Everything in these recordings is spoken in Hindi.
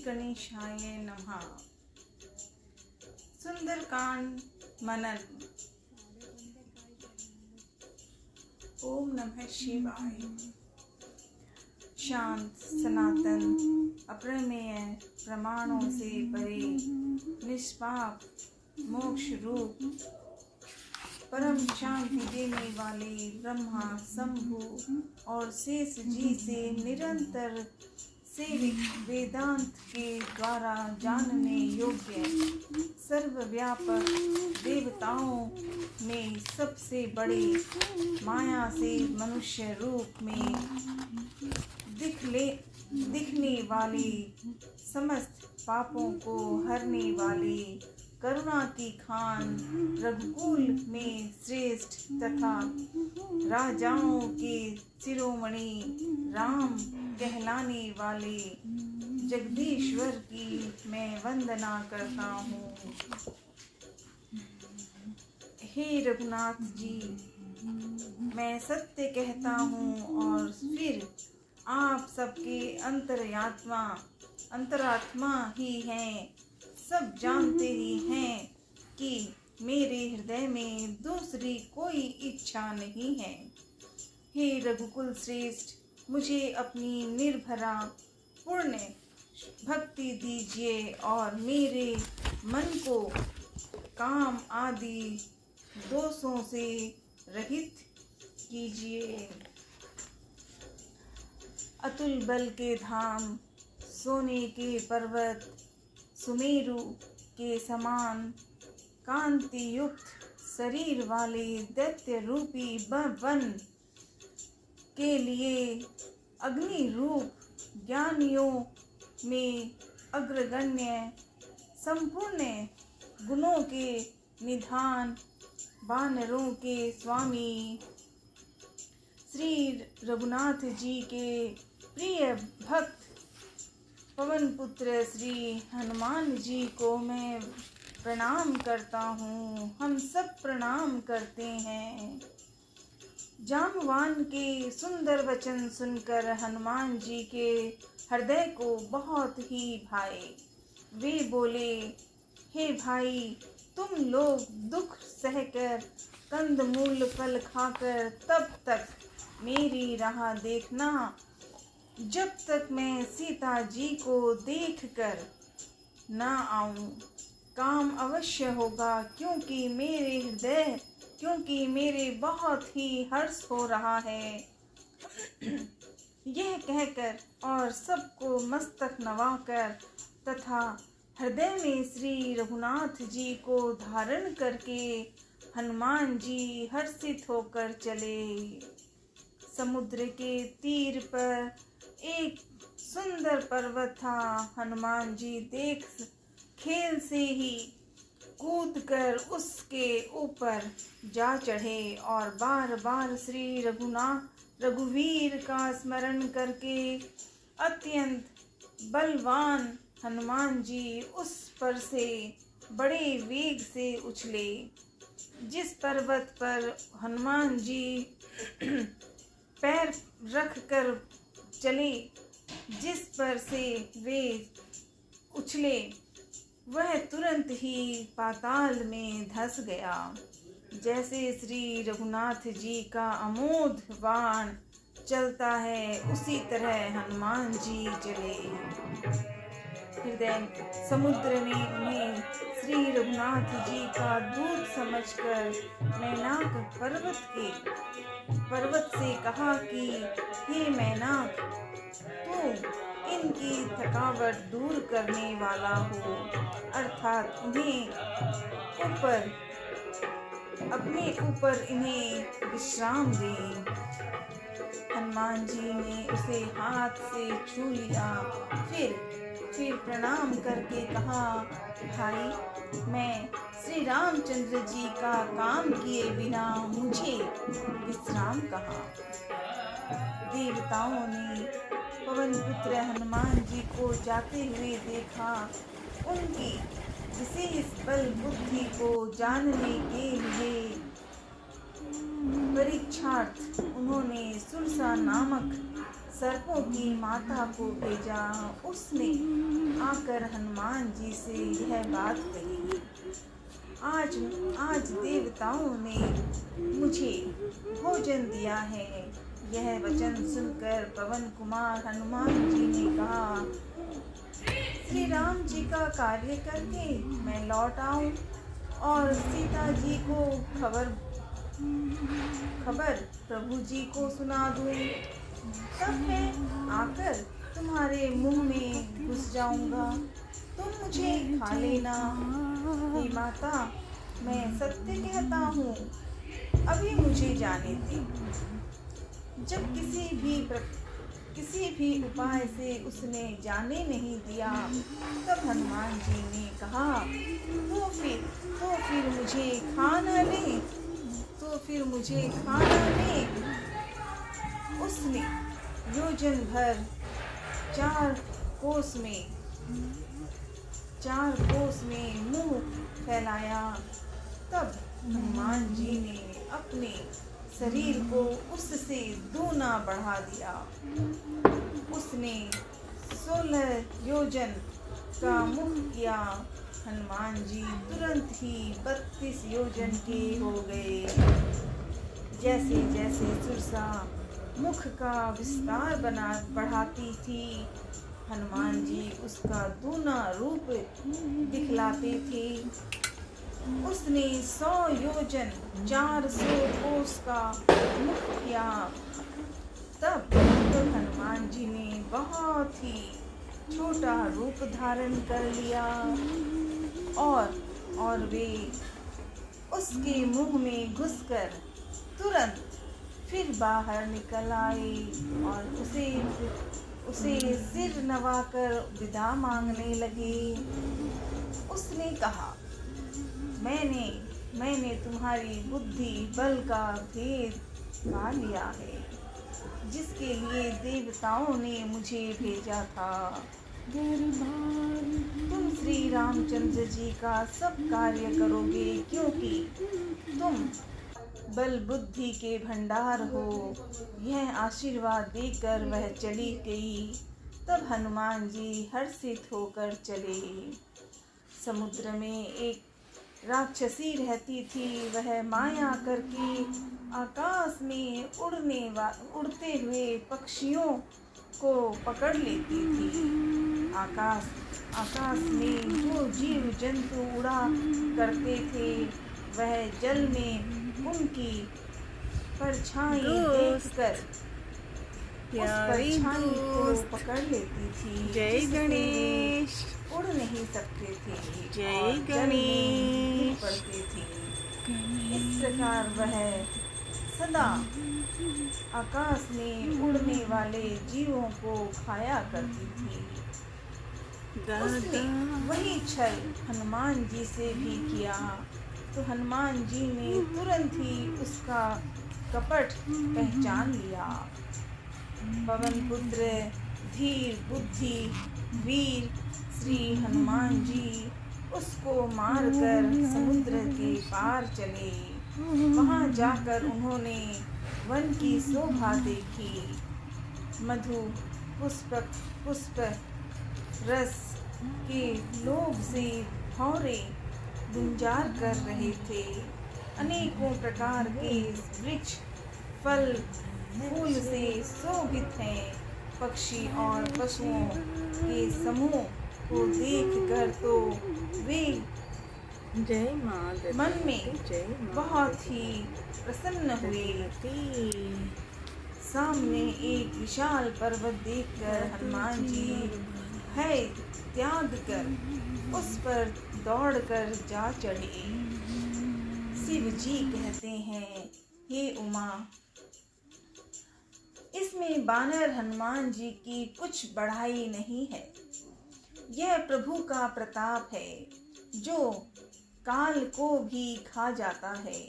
गणेशाय नमः। सुंदरकांड मनन। ओम नमः शिवाय। शांत, सनातन, अप्रमेय, प्रमाणों से परे, निष्पाप, मोक्ष रूप, परम शांति देने वाले ब्रह्मा, शंभु और शेष जी से निरंतर सेवित, वेदांत के द्वारा जानने योग्य, सर्वव्यापक, देवताओं में सबसे बड़े, माया से मनुष्य रूप में दिखने वाले, समस्त पापों को हरने वाले, करुणा की खान, रघुकुल में श्रेष्ठ तथा राजाओं के शिरोमणि राम कहलाने वाले जगदीश्वर की मैं वंदना करता हूँ। हे रघुनाथ जी, मैं सत्य कहता हूँ और फिर आप सबके अंतरात्मा ही हैं। सब जानते ही हैं कि मेरे हृदय में दूसरी कोई इच्छा नहीं है। हे रघुकुल श्रेष्ठ, मुझे अपनी निर्भरा पूर्ण भक्ति दीजिए और मेरे मन को काम आदि दोषों से रहित कीजिए। अतुल बल के धाम, सोने के पर्वत, सुमेरु के समान कांति युक्त शरीर वाले दैत्य रूपी वन के लिए अग्नि रूप, ज्ञानियों में अग्रगण्य, संपूर्ण गुणों के निधान, वानरों के स्वामी श्री रघुनाथ जी के प्रिय भक्त पवन पुत्र श्री हनुमान जी को मैं प्रणाम करता हूँ। हम सब प्रणाम करते हैं। जामवान के सुंदर वचन सुनकर हनुमान जी के हृदय को बहुत ही भाए। वे बोले, हे भाई, तुम लोग दुख सहकर, कंदमूल फल खाकर तब तक मेरी राह देखना, जब तक मैं सीता जी को देखकर न आऊं। काम अवश्य होगा, क्योंकि मेरे बहुत ही हर्ष हो रहा है। यह कहकर और सबको मस्तक नवाकर तथा हृदय में श्री रघुनाथ जी को धारण करके हनुमान जी हर्षित होकर चले। समुद्र के तीर पर एक सुंदर पर्वत था। हनुमान जी देख खेल से ही कूदकर उसके ऊपर जा चढ़े और बार बार श्री रघुवीर का स्मरण करके अत्यंत बलवान हनुमान जी उस पर से बड़े वेग से उछले। जिस पर्वत पर हनुमान जी पैर रख कर चले, जिस पर से वे उछले, वह तुरंत ही पाताल में धंस गया। जैसे श्री रघुनाथ जी का अमोघ बाण चलता है, उसी तरह हनुमान जी चले। हृदय समुद्र ने उन्हें श्री रघुनाथ जी का दूत समझकर मैनाक पर्वत से कहा कि हे मैनाक, तू इनकी थकावट दूर करने वाला हो, अर्थात अपने ऊपर इन्हें विश्राम दे। हनुमान जी ने उसे हाथ से छू लिया। फिर प्रणाम करके कहा, भाई, मैं श्री रामचंद्र जी का काम किए बिना मुझे विश्राम कहाँ। देवताओं ने पवन पुत्र हनुमान जी को जाते हुए देखा। उनकी विशेष बल बुद्धि को जानने के लिए परीक्षार्थ उन्होंने सुरसा नामक सर्पों की माता को भेजा। उसने आकर हनुमान जी से यह बात कही। आज देवताओं ने मुझे भोजन दिया है। यह वचन सुनकर पवन कुमार हनुमान जी ने कहा, श्री राम जी का कार्य करके मैं लौट आऊं और सीता जी को खबर प्रभु जी को सुना दूं, तब मैं आकर तुम्हारे मुंह में घुस जाऊंगा, तुम मुझे खा लेना। हे माता, मैं सत्य कहता हूँ, अभी मुझे जाने दे। जब किसी भी उपाय से उसने जाने नहीं दिया, तब हनुमान जी ने कहा, तो फिर मुझे खा न ले। उसने योजन भर 4 कोस में मुंह फैलाया। तब हनुमान जी ने अपने शरीर को उससे दूना बढ़ा दिया। उसने 16 योजन का मुख किया। हनुमान जी तुरंत ही 32 योजन के हो गए। जैसे जैसे सुरसा मुख का विस्तार बढ़ाती थी, हनुमान जी उसका दूना रूप दिखलाते थे। उसने 100 योजन 400 कोस का मुख किया। तब हनुमान जी ने बहुत ही छोटा रूप धारण कर लिया और वे उसके मुंह में घुसकर तुरंत फिर बाहर निकल आए और उसे सिर नवाकर विदा मांगने लगे। उसने कहा, मैंने तुम्हारी बुद्धि बल का भेद पा लिया है, जिसके लिए देवताओं ने मुझे भेजा था। तुम श्री रामचंद्र जी का सब कार्य करोगे, क्योंकि तुम बल बुद्धि के भंडार हो। यह आशीर्वाद देकर वह चली गई। तब हनुमान जी हर्षित होकर चले। समुद्र में एक राक्षसी रहती थी। वह माया करके आकाश में उड़ते हुए पक्षियों को पकड़ लेती थी। आकाश में जो जीव जंतु उड़ा करते थे, वह जल में उनकी परछाई देखकर उस परछाई को पकड़ लेती थी। जय गणेश। उड़ नहीं सकते थे, जय गणेश। पड़ते थे। इस प्रकार वह सदा आकाश में उड़ने वाले जीवों को खाया करती थी। उसने वही छल हनुमान जी से भी किया, तो हनुमान जी ने तुरंत ही उसका कपट पहचान लिया। पवन पुत्र धीर बुद्धि वीर श्री हनुमान जी उसको मारकर समुद्र के पार चले। वहां जाकर उन्होंने वन की शोभा देखी। मधु पुष्प रस के लोभ से भौरे गुंजार कर रहे थे। अनेकों प्रकार के वृक्ष फल फूल से शोभित हैं। पक्षी और पशुओं के समूह को देखकर तो वे मन में बहुत ही प्रसन्न हुए। सामने एक विशाल पर्वत देखकर हनुमान जी भय त्याग कर उस पर दौड़कर जा चढ़े। शिव जी कहते हैं, हे उमा, इसमें बानर हनुमान जी की कुछ बढ़ाई नहीं है। यह प्रभु का प्रताप है, जो काल को भी खा जाता है।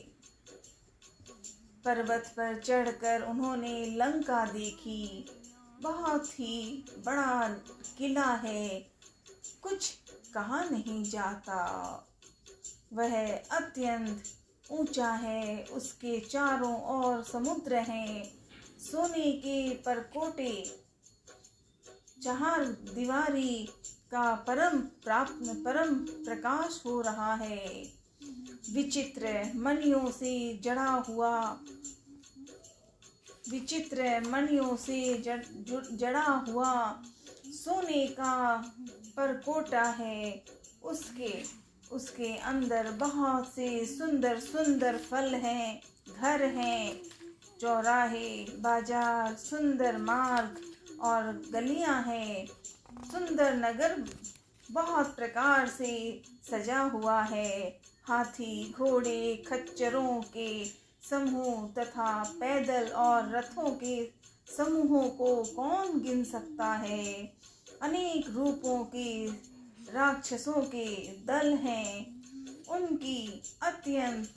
पर्वत पर चढ़कर उन्होंने लंका देखी। बहुत ही बड़ा किला है, कुछ कहा नहीं जाता। वह अत्यंत ऊंचा है, उसके चारों ओर समुद्र हैं। सोने के परकोटे चार दीवारी का परम प्रकाश हो रहा है। विचित्र मणियों से जड़ा हुआ सोने का परकोटा है। उसके अंदर बहुत से सुंदर सुंदर फल हैं, घर हैं, चौराहे, बाजार, सुंदर मार्ग और गलियां हैं। सुंदर नगर बहुत प्रकार से सजा हुआ है। हाथी, घोड़े, खच्चरों के समूह तथा पैदल और रथों के समूहों को कौन गिन सकता है। अनेक रूपों के राक्षसों के दल हैं। उनकी अत्यंत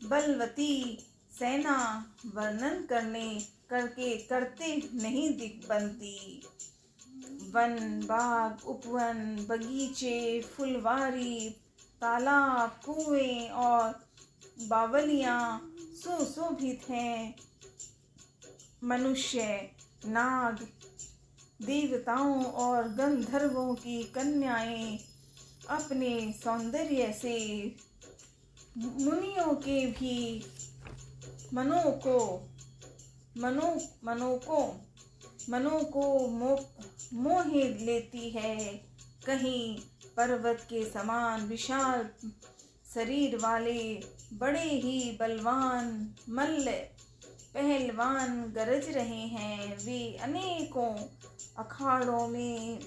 बलवती सेना वर्णन करते नहीं दिख बनती। वन, बाग, उपवन, बगीचे, फुलवारी, तालाब, कुएं और बावलियां सुशोभित हैं। मनुष्य, नाग, देवताओं और गंधर्वों की कन्याएं अपने सौंदर्य से मुनियों के भी मनो को मोह लेती है। कहीं पर्वत के समान विशाल शरीर वाले बड़े ही बलवान मल्ल पहलवान गरज रहे हैं। वे अनेकों अखाड़ों में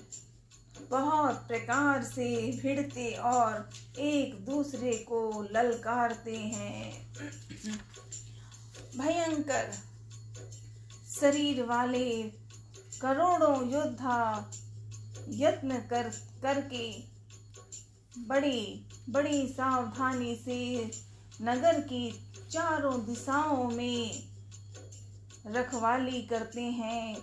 बहुत प्रकार से भिड़ते और एक दूसरे को ललकारते हैं। भयंकर शरीर वाले करोड़ों योद्धा यत्न करके बड़ी सावधानी से नगर की चारों दिशाओं में रखवाली करते हैं।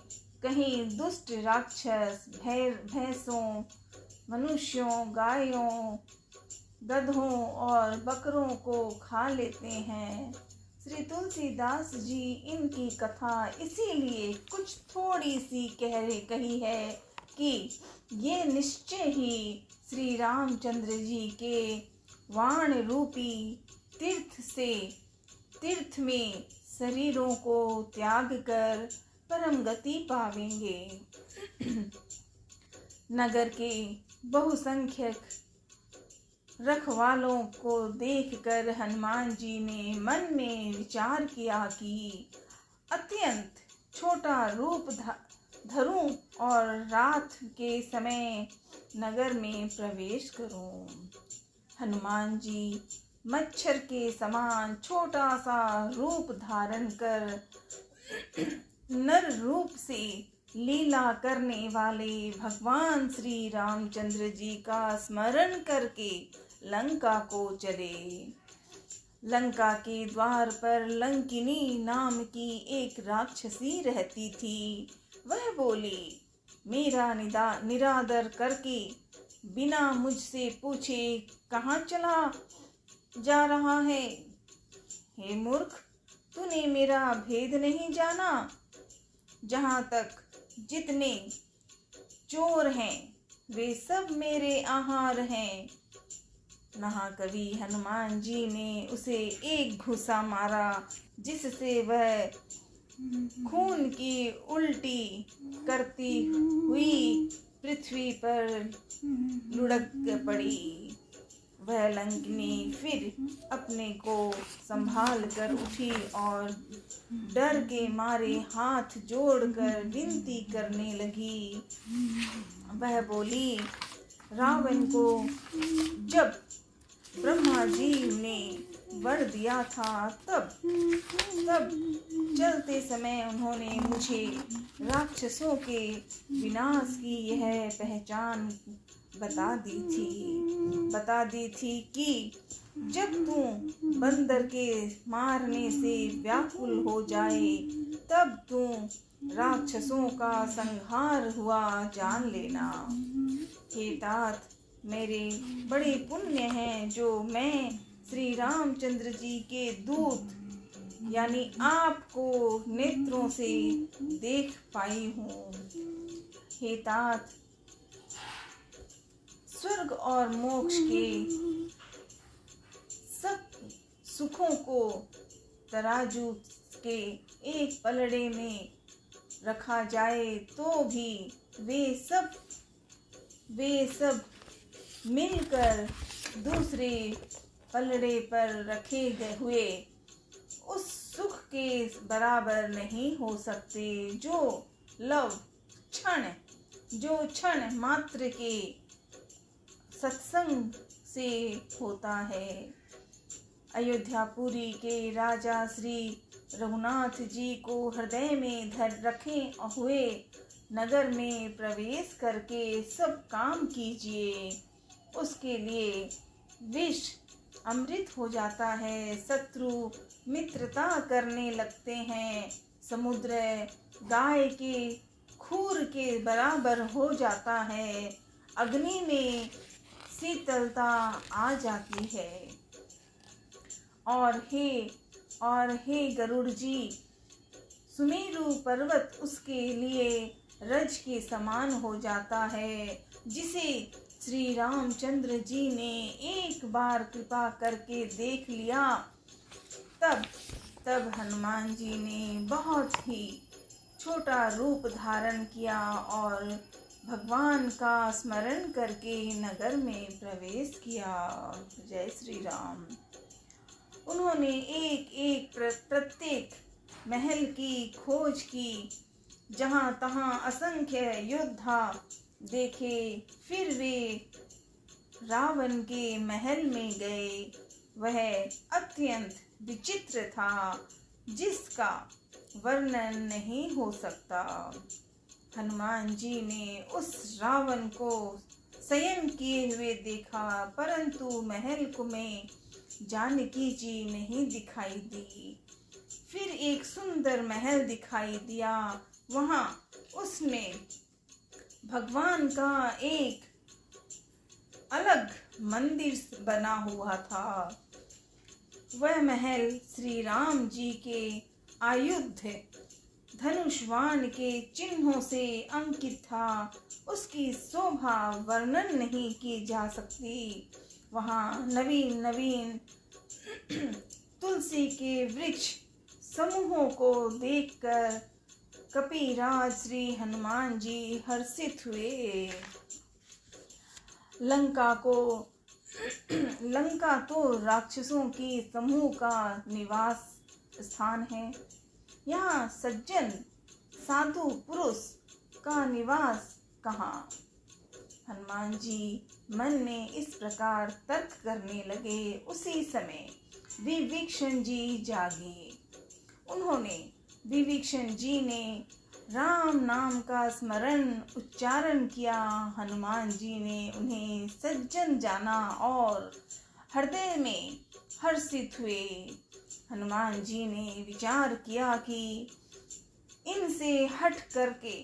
कहीं दुष्ट राक्षस भैंसों, मनुष्यों, गायों, गधों और बकरों को खा लेते हैं। श्री तुलसीदास जी इनकी कथा इसीलिए कुछ थोड़ी सी कही है कि ये निश्चय ही श्री रामचंद्र जी के वाण रूपी तीर्थ में शरीरों को त्याग कर परम गति पावेंगे। नगर के बहुसंख्यक रखवालों को देखकर हनुमान जी ने मन में विचार किया कि अत्यंत छोटा रूप धरूं और रात के समय नगर में प्रवेश करूं। हनुमान जी मच्छर के समान छोटा सा रूप धारण कर नर रूप से लीला करने वाले भगवान श्री रामचंद्र जी का स्मरण करके लंका को चले। लंका के द्वार पर लंकिनी नाम की एक राक्षसी रहती थी। वह बोली, मेरा निरादर करके बिना मुझसे पूछे कहाँ चला जा रहा है। हे मूर्ख, तूने मेरा भेद नहीं जाना। जहाँ तक जितने चोर हैं वे सब मेरे आहार हैं। महाकवि हनुमान जी ने उसे एक घूसा मारा, जिससे वह खून की उल्टी करती हुई पृथ्वी पर लुढ़क पड़ी। वह लंकिनी फिर अपने को संभाल कर उठी और डर के मारे हाथ जोड़कर विनती करने लगी। वह बोली, रावण को जब ब्रह्मा जी ने वर दिया था तब चलते समय उन्होंने मुझे राक्षसों के विनाश की यह पहचान बता दी थी कि जब तू बंदर के मारने से व्याकुल हो जाए तब तू राक्षसों का संहार हुआ जान लेना। हे तात, मेरे बड़े पुण्य हैं जो मैं श्री रामचंद्र जी के दूत यानी आपको नेत्रों से देख पाई हूँ। हे तात, स्वर्ग और मोक्ष के सब सुखों को तराजू के एक पलड़े में रखा जाए तो भी वे सब मिलकर दूसरे पलड़े पर रखे गए हुए उस सुख के बराबर नहीं हो सकते जो क्षण मात्र के सत्संग से होता है। अयोध्यापुरी के राजा श्री रघुनाथ जी को हृदय में धर रखे हुए नगर में प्रवेश करके सब काम कीजिए। उसके लिए विष अमृत हो जाता है, शत्रु मित्रता करने लगते हैं, समुद्र गाय के खूर के बराबर हो जाता है, अग्नि में शीतलता आ जाती है। और हे गरुड़ जी, सुमेरु पर्वत उसके लिए रज के समान हो जाता है, जिसे श्री रामचंद्र जी ने एक बार कृपा करके देख लिया। तब हनुमान जी ने बहुत ही छोटा रूप धारण किया और भगवान का स्मरण करके नगर में प्रवेश किया। जय श्री राम। उन्होंने एक प्रत्येक महल की खोज की, जहाँ तहाँ असंख्य योद्धा देखे, फिर वे रावण के महल में गए। वह अत्यंत विचित्र था, जिसका वर्णन नहीं हो सकता। हनुमान जी ने उस रावण को शयन किए हुए देखा, परंतु महल में जानकी जी नहीं दिखाई दी। फिर एक सुंदर महल दिखाई दिया, वहाँ उसमें भगवान का एक अलग मंदिर बना हुआ था। वह महल श्री राम जी के आयुध धनुष्वाण के चिन्हों से अंकित था। उसकी शोभा वर्णन नहीं की जा सकती। वहाँ नवीन तुलसी के वृक्ष समूहों को देखकर कपिराज श्री हनुमान जी हर्षित हुए। लंका तो राक्षसों की समूह का निवास स्थान है। यहाँ सज्जन साधु पुरुष का निवास कहाँ? हनुमान जी मन में इस प्रकार तर्क करने लगे। उसी समय विभीषण जी जागे। विभीषण जी ने राम नाम का स्मरण उच्चारण किया। हनुमान जी ने उन्हें सज्जन जाना और हृदय में हर्षित हुए। हनुमान जी ने विचार किया कि इनसे हट करके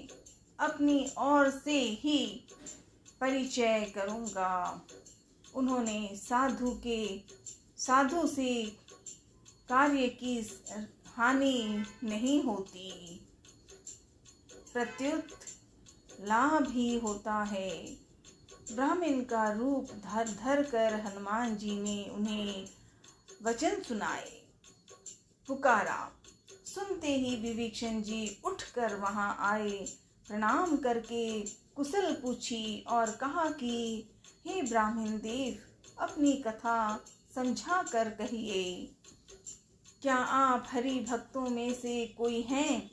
अपनी ओर से ही परिचय करूंगा। उन्होंने साधु से कार्य की हानि नहीं होती, प्रत्युत लाभ ही होता है। ब्राह्मण का रूप धर कर हनुमान जी ने उन्हें वचन सुनाए, पुकारा। सुनते ही विभीषण जी उठकर वहां आए, प्रणाम करके कुशल पूछी और कहा कि हे ब्राह्मण देव, अपनी कथा समझा कर कहिए। क्या आप हरि भक्तों में से कोई हैं?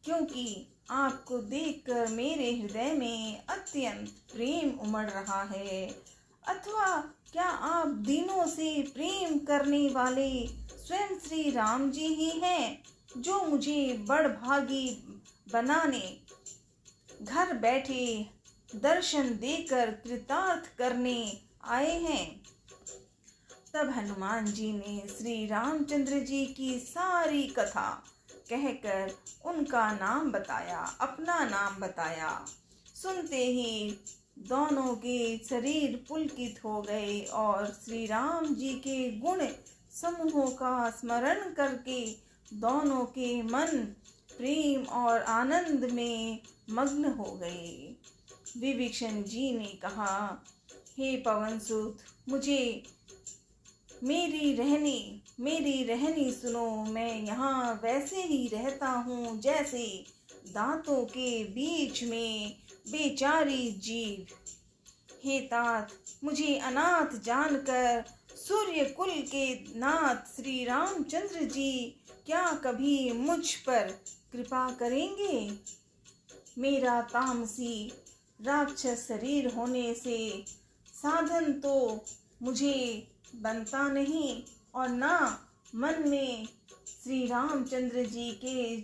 क्योंकि आपको देखकर मेरे हृदय में अत्यंत प्रेम उमड़ रहा है। अथवा क्या आप दिनों से प्रेम करने वाले स्वयं श्री राम जी ही हैं, जो मुझे बड़भागी बनाने घर बैठे दर्शन देकर कृतार्थ करने आए हैं? तब हनुमान जी ने श्री रामचंद्र जी की सारी कथा कहकर उनका नाम बताया, अपना नाम बताया। सुनते ही दोनों के शरीर पुलकित हो गए और श्री राम जी के गुण समूहों का स्मरण करके दोनों के मन प्रेम और आनंद में मग्न हो गए। विभीषण जी ने कहा, हे पवनसुत, मुझे मेरी रहनी सुनो। मैं यहाँ वैसे ही रहता हूँ जैसे दांतों के बीच में बेचारी जीव। हे तात, मुझे अनाथ जानकर सूर्य कुल के नाथ श्री रामचंद्र जी क्या कभी मुझ पर कृपा करेंगे? मेरा तामसी राक्षस शरीर होने से साधन तो मुझे बनता नहीं और ना मन में श्री रामचंद्र जी के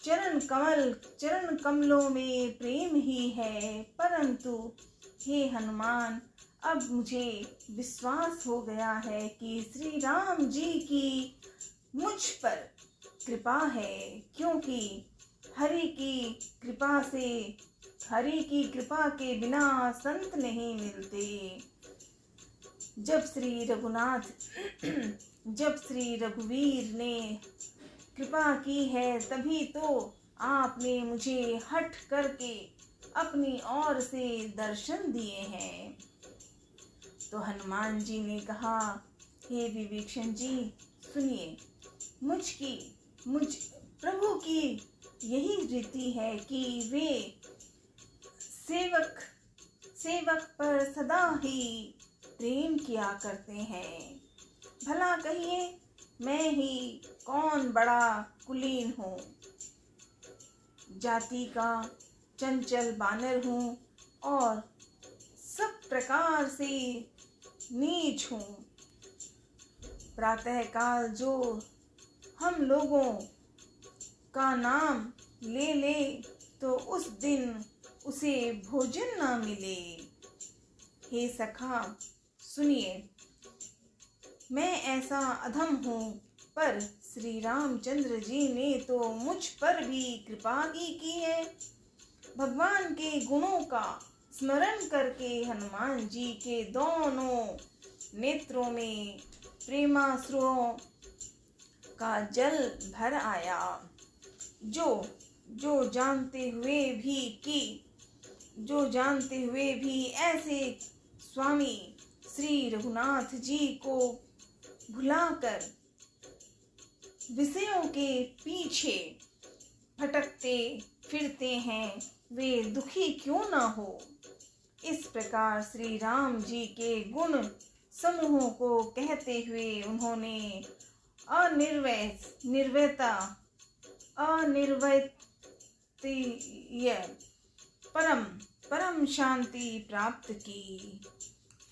चरण कमलों में प्रेम ही है। परंतु हे हनुमान, अब मुझे विश्वास हो गया है कि श्री राम जी की मुझ पर कृपा है, क्योंकि हरि की कृपा के बिना संत नहीं मिलते। जब श्री रघुवीर ने कृपा की है, तभी तो आपने मुझे हठ करके अपनी ओर से दर्शन दिए हैं। तो हनुमान जी ने कहा, हे विभीषण जी, सुनिए, मुझ प्रभु की यही रीति है कि वे सेवक पर सदा ही प्रेम किया करते हैं। भला कहिए, मैं ही कौन बड़ा कुलीन हूँ, जाति का चंचल बानर हूँ और सब प्रकार से नीच हूँ। प्रातःकाल जो हम लोगों का नाम ले तो उस दिन उसे भोजन ना मिले। हे सखा, सुनिए, मैं ऐसा अधम हूँ, पर श्री रामचंद्र जी ने तो मुझ पर भी कृपा ही की है। भगवान के गुणों का स्मरण करके हनुमान जी के दोनों नेत्रों में प्रेमाश्रुओं का जल भर आया। जो जानते हुए भी ऐसे स्वामी श्री रघुनाथ जी को भुलाकर विषयों के पीछे भटकते फिरते हैं, वे दुखी क्यों ना हो। इस प्रकार श्री राम जी के गुण समूहों को कहते हुए उन्होंने अनिर्वैतीय परम शांति प्राप्त की।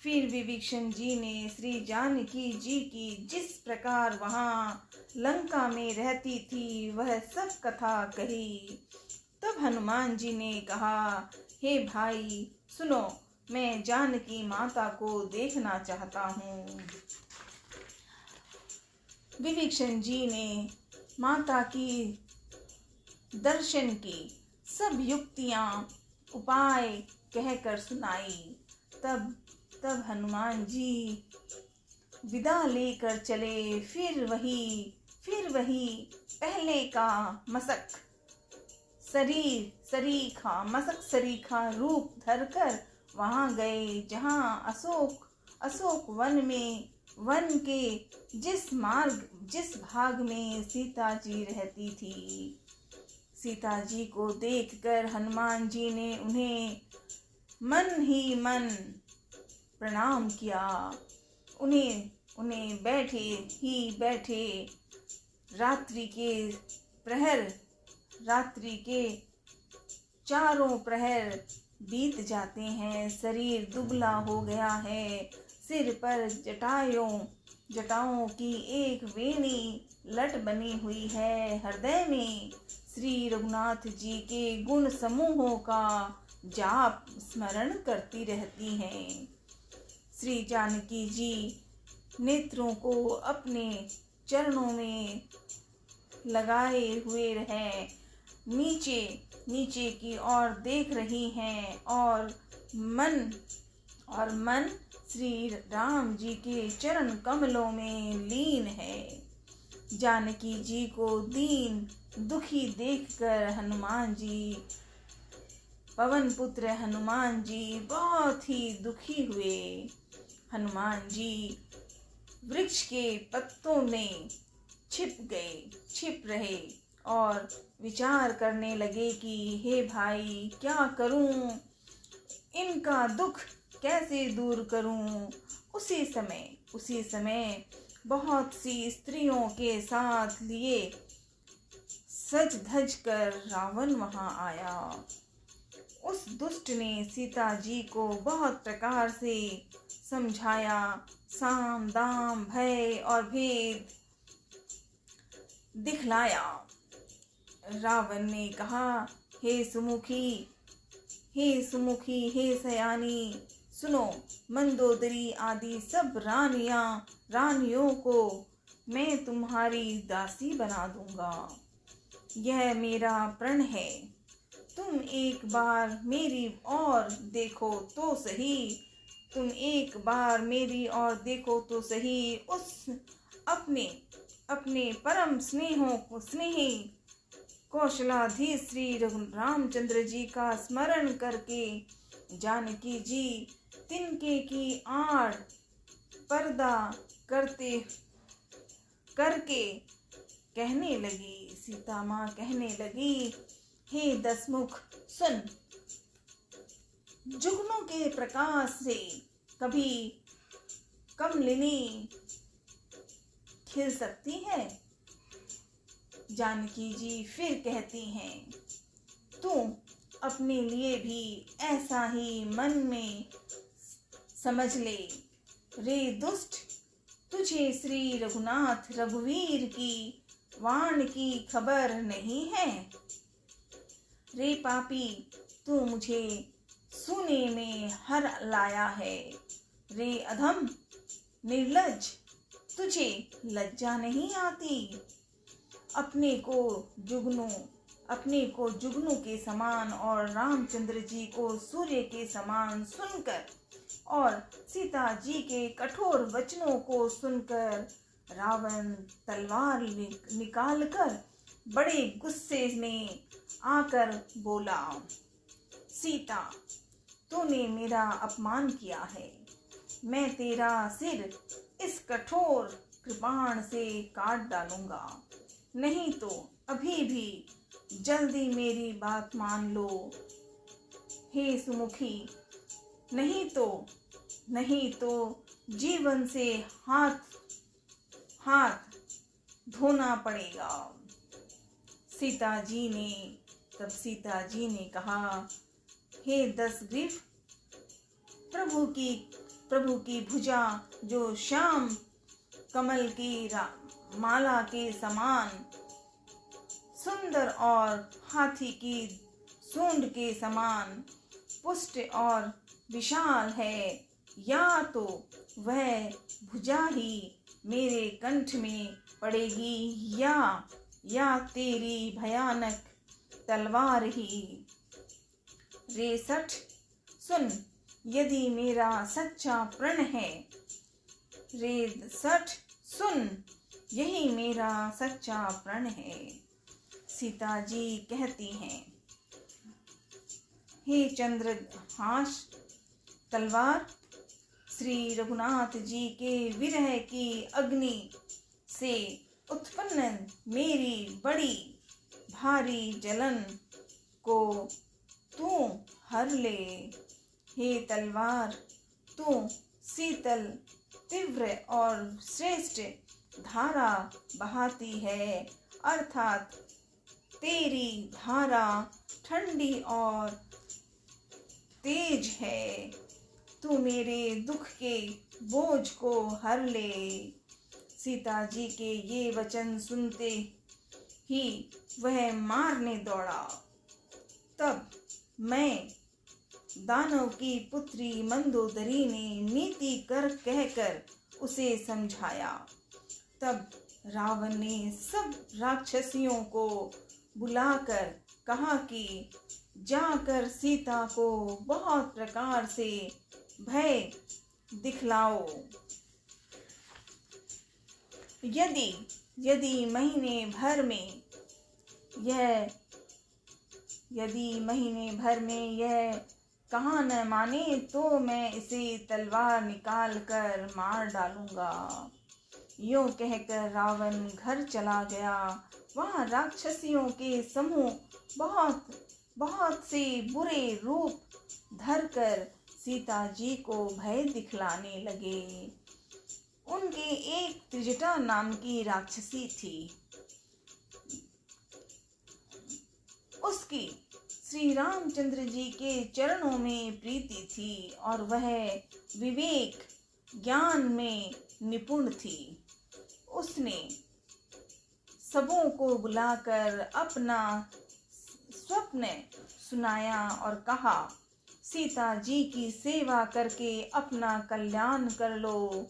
फिर विभीषण जी ने श्री जानकी जी की जिस प्रकार वहाँ लंका में रहती थी वह सब कथा कही। तब हनुमान जी ने कहा, हे भाई सुनो, मैं जानकी माता को देखना चाहता हूँ। विभीषण जी ने माता की दर्शन की सब युक्तियाँ उपाय कहकर सुनाई। तब हनुमान जी विदा लेकर चले। फिर वही पहले का मसक सरीखा रूप धरकर वहां गए, जहां अशोक वन के जिस भाग में सीता जी रहती थी। सीता जी को देखकर हनुमान जी ने उन्हें मन ही मन प्रणाम किया। उन्हें बैठे रात्रि के चारों प्रहर बीत जाते हैं। शरीर दुबला हो गया है, सिर पर जटाओं की एक वेणी लट बनी हुई है। हृदय में श्री रघुनाथ जी के गुण समूहों का जाप स्मरण करती रहती हैं। श्री जानकी जी नेत्रों को अपने चरणों में लगाए हुए हैं, नीचे की ओर देख रही हैं और मन श्री राम जी के चरण कमलों में लीन है। जानकी जी को दीन दुखी देखकर हनुमान जी पवन पुत्र हनुमान जी बहुत ही दुखी हुए। हनुमान जी वृक्ष के पत्तों में छिप रहे और विचार करने लगे कि हे भाई, क्या करूं, इनका दुख कैसे दूर करूं। उसी समय बहुत सी स्त्रियों के साथ लिए सज धज कर रावण वहां आया। उस दुष्ट ने सीता जी को बहुत प्रकार से समझाया, साम दाम भय और भेद दिखलाया। रावण ने कहा, हे सुमुखी, हे सयानी, सुनो, मंदोदरी आदि सब रानियों को मैं तुम्हारी दासी बना दूंगा। यह मेरा प्रण है। तुम एक बार मेरी ओर देखो तो सही। उस अपने परम स्नेही कौशलाधीश श्री रामचंद्र जी का स्मरण करके जानकी जी तिनके की आड़ पर्दा करके कहने लगी। सीता माँ कहने लगी, हे दसमुख, सुन, जुगनू के प्रकाश से कभी कमलिनी खिल सकती है। जानकी जी फिर कहती हैं, तू अपने लिए भी ऐसा ही मन में समझ ले। रे दुष्ट, तुझे श्री रघुवीर की वाण की खबर नहीं है। रे पापी, तू मुझे सुने में हर लाया है। रे अधम निर्लज्ज, तुझे लज्जा नहीं आती। अपने को जुगनू के समान और रामचंद्र जी को सूर्य के समान सुनकर और सीता जी के कठोर वचनों को सुनकर रावण तलवार निकालकर बड़े गुस्से में आकर बोला, सीता, तूने मेरा अपमान किया है। मैं तेरा सिर इस कठोर कृपाण से काट डालूंगा। नहीं तो अभी भी जल्दी मेरी बात मान लो। हे सुमुखी, नहीं तो जीवन से हाथ धोना पड़ेगा। सीता जी ने कहा, हे दशग्रीव, प्रभु की भुजा जो श्याम कमल की माला के समान सुंदर और हाथी की सूंड के समान पुष्ट और विशाल है, या तो वह भुजा ही मेरे कंठ में पड़ेगी या तेरी भयानक तलवार ही। रे सठ, सुन, यदि मेरा सच्चा प्रण है। रे सठ, सुन, यही मेरा सच्चा प्रण है। सीता जी कहती हैं, हे चंद्रहास तलवार, श्री रघुनाथ जी के विरह की अग्नि से उत्पन्न मेरी बड़ी भारी जलन को तू हर ले। हे तलवार, तू शीतल, तीव्र और श्रेष्ठ धारा बहाती है, अर्थात तेरी धारा ठंडी और तेज है। तू मेरे दुख के बोझ को हर ले। सीता जी के ये वचन सुनते ही वह मारने दौड़ा। तब मैं दानव की पुत्री मंदोदरी ने नीति कहकर उसे समझाया। तब रावण ने सब राक्षसियों को बुलाकर कहा कि जाकर सीता को बहुत प्रकार से भय दिखलाओ। यदि महीने भर में यह यदि महीने भर में यह कहा न माने तो मैं इसे तलवार निकाल कर मार डालूंगा। यूं कहकर रावण घर चला गया। वहाँ राक्षसियों के समूह बहुत बहुत से बुरे रूप धरकर सीता जी को भय दिखलाने लगे। उनके एक त्रिजटा नाम की राक्षसी थी। उसकी श्री रामचंद्र जी के चरणों में प्रीति थी और वह विवेक ज्ञान में निपुण थी। उसने सबों को बुलाकर अपना स्वप्न सुनाया और कहा, सीता जी की सेवा करके अपना कल्याण कर लो।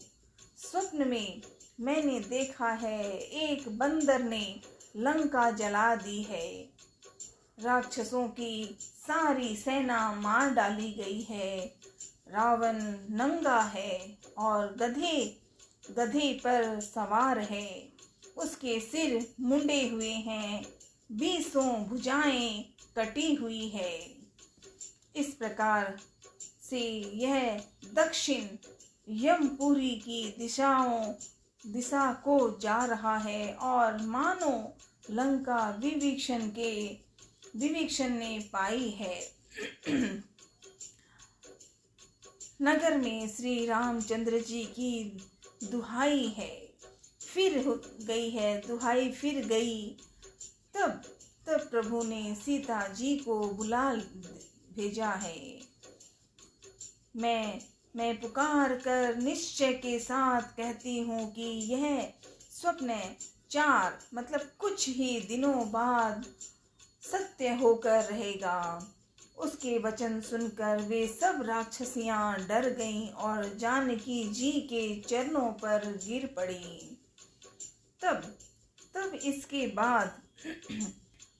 स्वप्न में मैंने देखा है एक बंदर ने लंका जला दी है। राक्षसों की सारी सेना मार डाली गई है। रावण नंगा है और गधे पर सवार है। उसके सिर मुंडे हुए हैं, 20 भुजाएं कटी हुई है। इस प्रकार से यह दक्षिण यमपुरी की दिशा को जा रहा है और मानो लंका विभीषण ने पाई है। नगर में श्री रामचंद्र जी की दुहाई है, दुहाई फिर गई। तब प्रभु ने सीता जी को बुला भेजा है। मैं पुकार कर निश्चय के साथ कहती हूँ कि यह स्वप्न 4 मतलब कुछ ही दिनों बाद सत्य होकर रहेगा। उसके वचन सुनकर वे सब राक्षसियां डर गईं और जानकी जी के चरणों पर गिर पड़ी। तब इसके बाद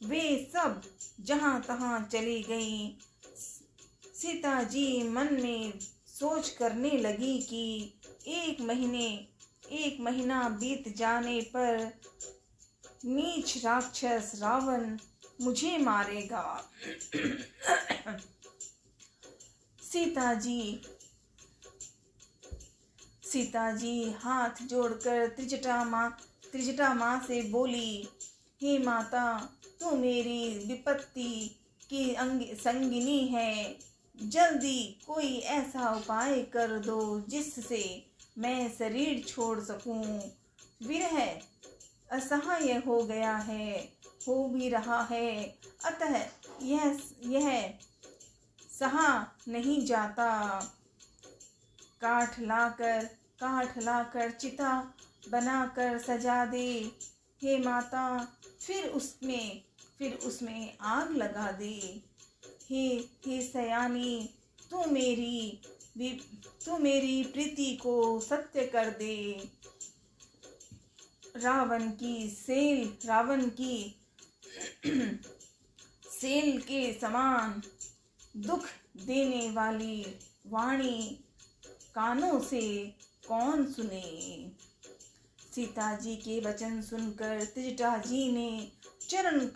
वे सब जहां तहां चली गईं। सीता जी मन में सोच करने लगी कि एक महीना बीत जाने पर नीच राक्षस रावण मुझे मारेगा। सीता जी हाथ जोड़कर त्रिजटा माँ से बोली, हे माता, तू मेरी विपत्ति की संगिनी है। जल्दी कोई ऐसा उपाय कर दो जिससे मैं शरीर छोड़ सकूं। विरह असह्य हो गया है, हो भी रहा है, अतः यह सहा नहीं जाता। काठ लाकर चिता बनाकर सजा दे हे माता, फिर उसमें आग लगा दे। हे सयानी, तू मेरी प्रीति को सत्य कर दे। रावण की सेल के समान दुख देने वाली वाणी कानों से कौन सुने। सीता जी के वचन सुनकर त्रिजटा जी ने चरण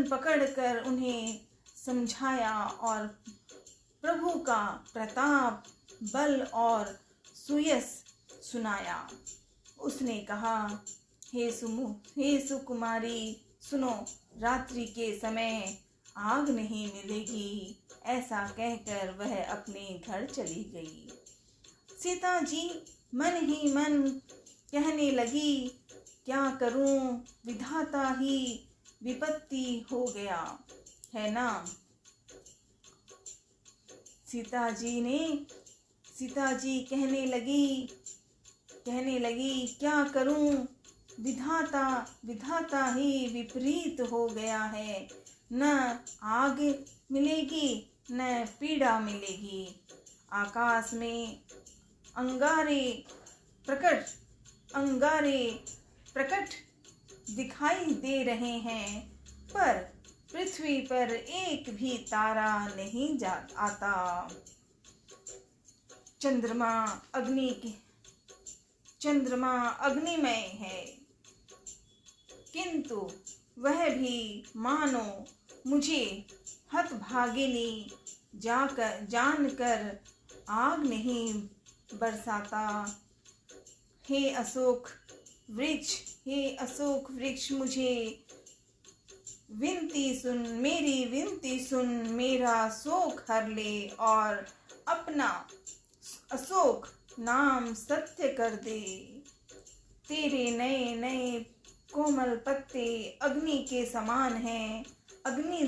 पकड़कर उन्हें समझाया और प्रभु का प्रताप, बल और सुयश सुनाया। उसने कहा, हे सुकुमारी, सुनो, रात्रि के समय आग नहीं मिलेगी। ऐसा कहकर वह अपने घर चली गई। सीता जी मन ही मन कहने लगी, क्या करूं, विधाता ही विपत्ति हो गया है ना। सीता जी कहने लगी, क्या करूं, विधाता ही विपरीत हो गया है। न आग मिलेगी न पीड़ा मिलेगी। आकाश में अंगारे प्रकट दिखाई दे रहे हैं, पर पृथ्वी पर एक भी तारा नहीं आता। चंद्रमा अग्निमय है, किंतु वह भी मानो मुझे हतभागिनी जानकर आग नहीं बरसाता। हे अशोक वृक्ष, मुझे मेरी विनती सुन, मेरा शोक हर ले और अपना अशोक नाम सत्य कर दे। तेरे नए नए कोमल पत्ते अग्नि के समान हैं। अग्नि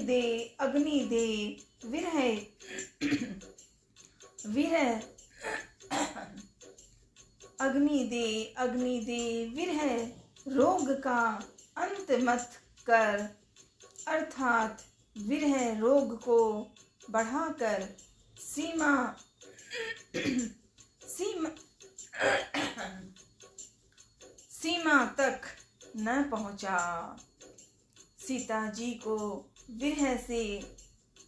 दे विरह रोग का अंत मत कर, अर्थात विरह रोग को बढ़ाकर सीमा तक न पहुंचा। सीता जी को विरह से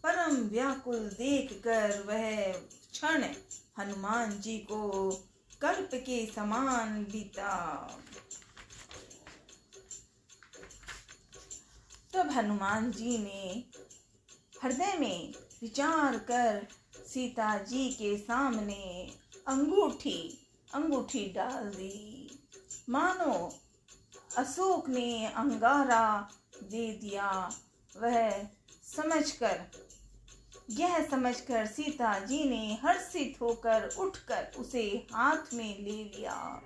परम व्याकुल देखकर वह क्षण हनुमान जी को कल्प के समान बीता। तब हनुमान जी ने हृदय में विचार कर सीता जी के सामने अंगूठी डाल दी। मानो अशोक ने अंगारा दे दिया। यह समझकर सीता जी ने हर्षित होकर उठकर उसे हाथ में ले लिया।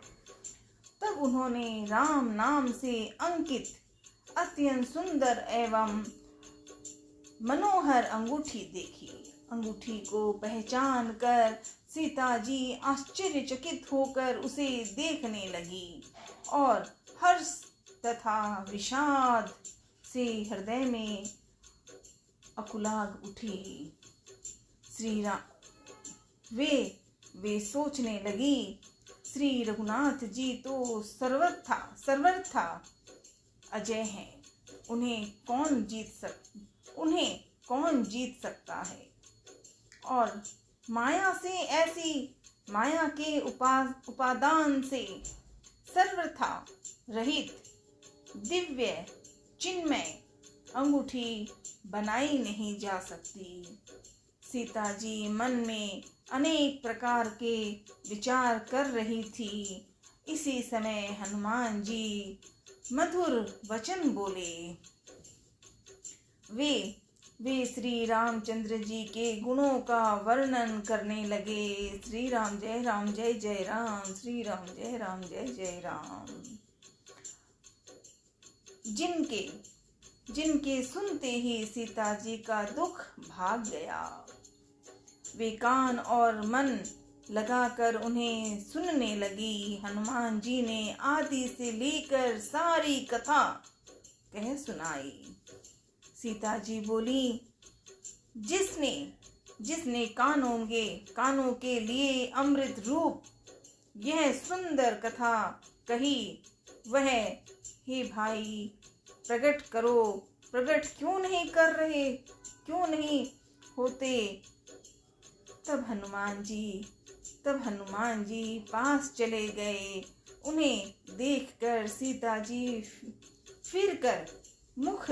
तब उन्होंने राम नाम से अंकित अत्यंत सुंदर एवं मनोहर अंगूठी देखी। अंगूठी को पहचान कर सीता जी आश्चर्यचकित होकर उसे देखने लगी और हर्ष तथा विषाद से हृदय में अकुलाग उठी। वे सोचने लगी, श्री रघुनाथ जी तो सर्वथा अजय हैं। उन्हें कौन जीत सकता है। और माया के उपादान से सर्वथा रहित दिव्य चिन्मय अंगूठी बनाई नहीं जा सकती। सीता जी मन में अनेक प्रकार के विचार कर रही थी। इसी समय हनुमान जी मधुर वचन बोले। वे श्री रामचंद्र जी के गुणों का वर्णन करने लगे। श्री राम जय जय राम, श्री राम जय जय राम। जिनके सुनते ही सीता जी का दुख भाग गया। वे कान और मन लगाकर उन्हें सुनने लगी। हनुमान जी ने आदि से लेकर सारी कथा कह सुनाई। सीता जी बोली, जिसने कानों के लिए अमृत रूप यह सुंदर कथा कही, वह हे भाई प्रकट करो। प्रकट क्यों नहीं होते। तब हनुमान जी पास चले गए। उन्हें देखकर सीता जी मुख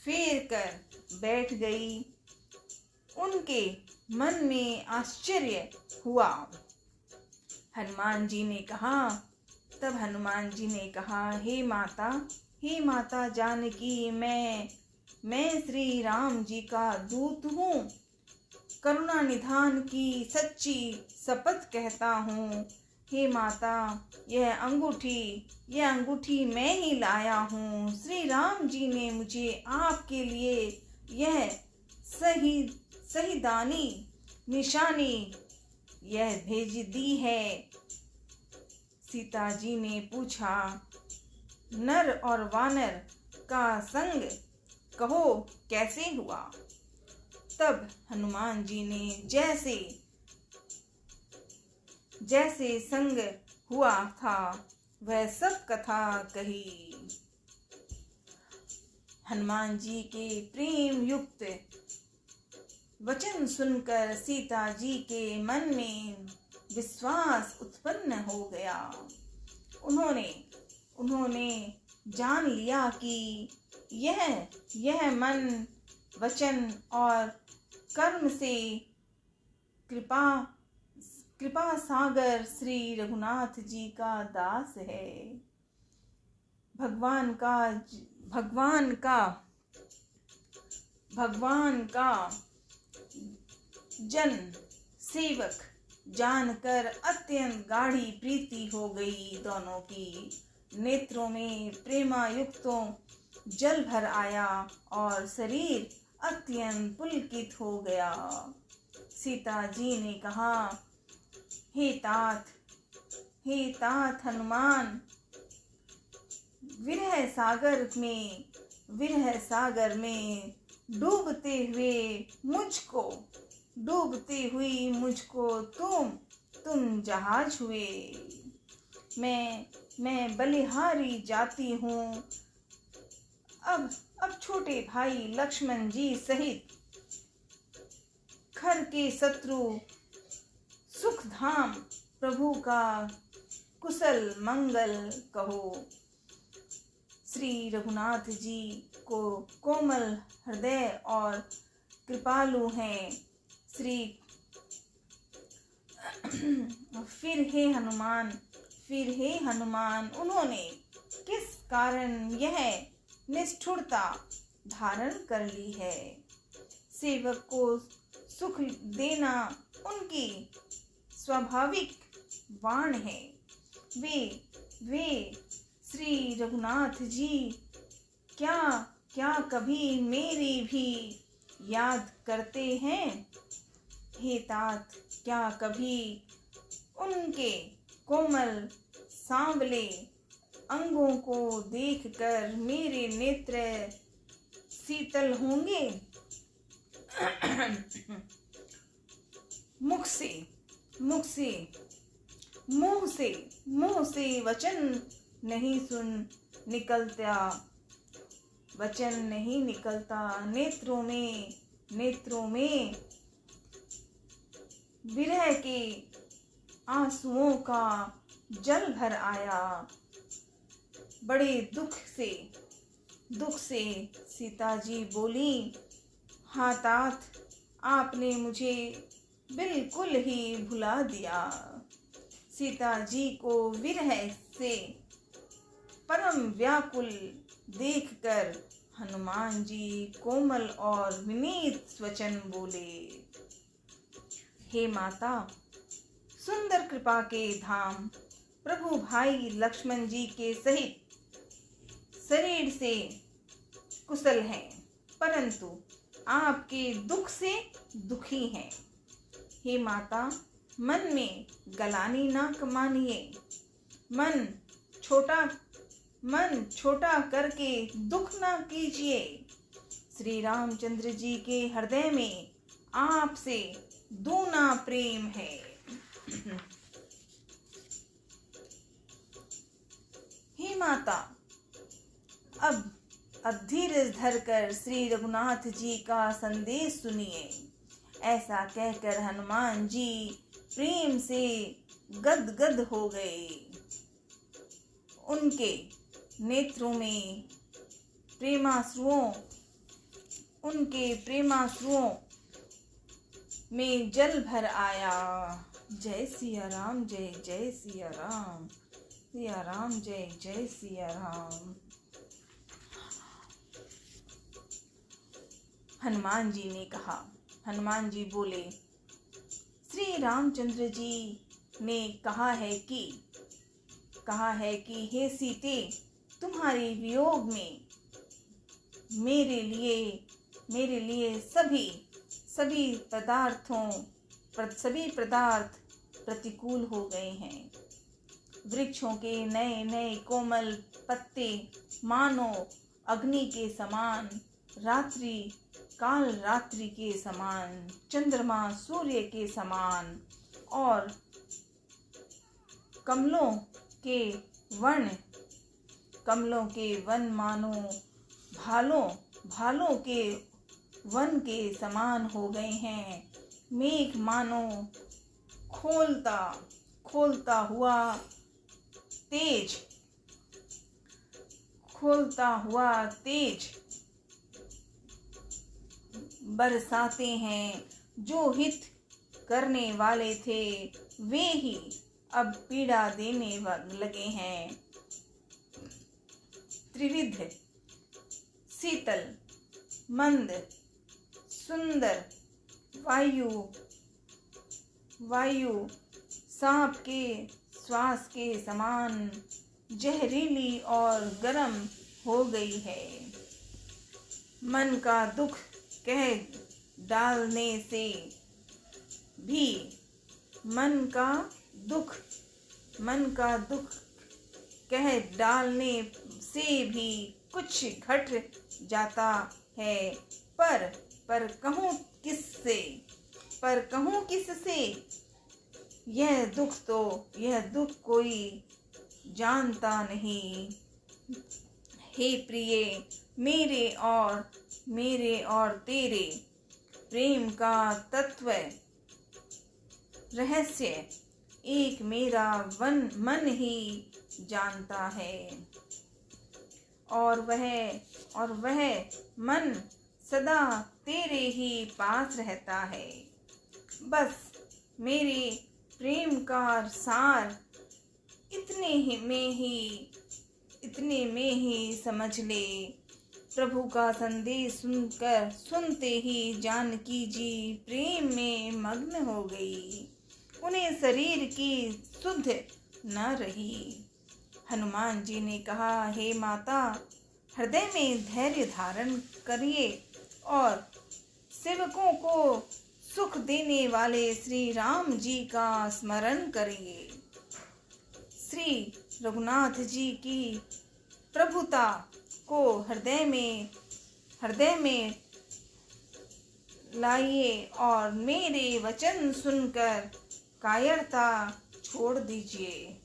फेर कर बैठ गई। उनके मन में आश्चर्य हुआ। हनुमान जी ने कहा, हे माता जानकी, मैं श्री राम जी का दूत हूँ। करुणा निधान की सच्ची शपथ कहता हूँ। हे माता, यह अंगूठी मैं ही लाया हूँ। श्री राम जी ने मुझे आपके लिए यह शहीदानी निशानी यह भेज दी है। सीता जी ने पूछा, नर और वानर का संग कहो कैसे हुआ। तब हनुमान जी ने जैसे संग हुआ था वह सब कथा कही। हनुमान जी के प्रेम युक्त वचन सुनकर सीता जी के मन में विश्वास उत्पन्न हो गया। उन्होंने जान लिया कि यह मन वचन और कर्म से कृपा सागर श्री रघुनाथ जी का दास है। भगवान का जन सेवक जानकर अत्यंत गाढ़ी प्रीति हो गई। दोनों की नेत्रों में प्रेमायुक्तों जल भर आया और शरीर अत्यंत पुलकित हो गया। सीता जी ने कहा, हे तात हनुमान, विरह सागर में डूबते हुई मुझको तुम जहाज हुए। मैं बलिहारी जाती हूँ। अब छोटे भाई लक्ष्मण जी सहित खर के शत्रु सुखधाम प्रभु का कुशल मंगल कहो। श्री रघुनाथ जी को कोमल हृदय और कृपालु हैं। फिर हे हनुमान उन्होंने किस कारण यह निष्ठुरता धारण कर ली है। सेवक को सुख देना उनकी स्वाभाविक वाण है। वे श्री रघुनाथ जी क्या कभी मेरी भी याद करते हैं? हे तात, क्या कभी उनके कोमल सांवले अंगों को देखकर मेरे नेत्र शीतल होंगे? मुंह से वचन नहीं निकलता। नेत्रों में विरह के आंसुओं का जल भर आया। बड़े दुख से सीता जी बोली, हाँ तात, आपने मुझे बिल्कुल ही भुला दिया। सीता जी को विरह से परम व्याकुल देखकर हनुमान जी कोमल और विनीत वचन बोले, हे माता, सुंदर कृपा के धाम प्रभु भाई लक्ष्मण जी के सहित शरीर से कुशल हैं, परंतु आपके दुख से दुखी हैं। हे माता, मन में गलानी ना मानिए। मन छोटा करके दुख ना कीजिए। श्री रामचंद्र जी के हृदय में आपसे दूना प्रेम है। हे माता, अब धीरज धरकर श्री रघुनाथ जी का संदेश सुनिए। ऐसा कहकर हनुमान जी प्रेम से गदगद हो गए। उनके नेत्रों में प्रेमाश्रुओं में जल भर आया। जय सिया राम, जय जय सिया राम, सिया राम, जय जय सिया राम। हनुमान जी ने कहा, हनुमान जी बोले, श्री रामचंद्र जी ने कहा है कि हे सीते, तुम्हारे वियोग में मेरे लिए सभी पदार्थ प्रतिकूल हो गए हैं। वृक्षों के नए नए कोमल पत्ते मानो अग्नि के समान, रात्रि के समान, चंद्रमा सूर्य के समान, और कमलों के वन मानो भालों के वन के समान हो गए हैं। मेघ मानो खोलता हुआ तेज बरसाते हैं। जो हित करने वाले थे वे ही अब पीड़ा देने लगे हैं। त्रिविध, शीतल, मंद, सुंदर वायु सांप के श्वास के समान जहरीली और गर्म हो गई है। मन का दुख कह डालने से भी मन का दुख कह डालने से भी कुछ घट जाता है। पर कहूँ किससे यह दुख कोई जानता नहीं। हे प्रिय, मेरे और तेरे प्रेम का तत्व रहस्य एक मेरा मन ही जानता है, और वह मन सदा तेरे ही पास रहता है। बस मेरे प्रेम का सार इतने में ही समझ ले। प्रभु का संदेश सुनते ही जानकी जी प्रेम में मग्न हो गई। उन्हें शरीर की सुध न रही। हनुमान जी ने कहा, हे माता, हृदय में धैर्य धारण करिए और सेवकों को सुख देने वाले श्री राम जी का स्मरण करिए। श्री रघुनाथ जी की प्रभुता को हृदय में लाइए और मेरे वचन सुनकर कायरता छोड़ दीजिए।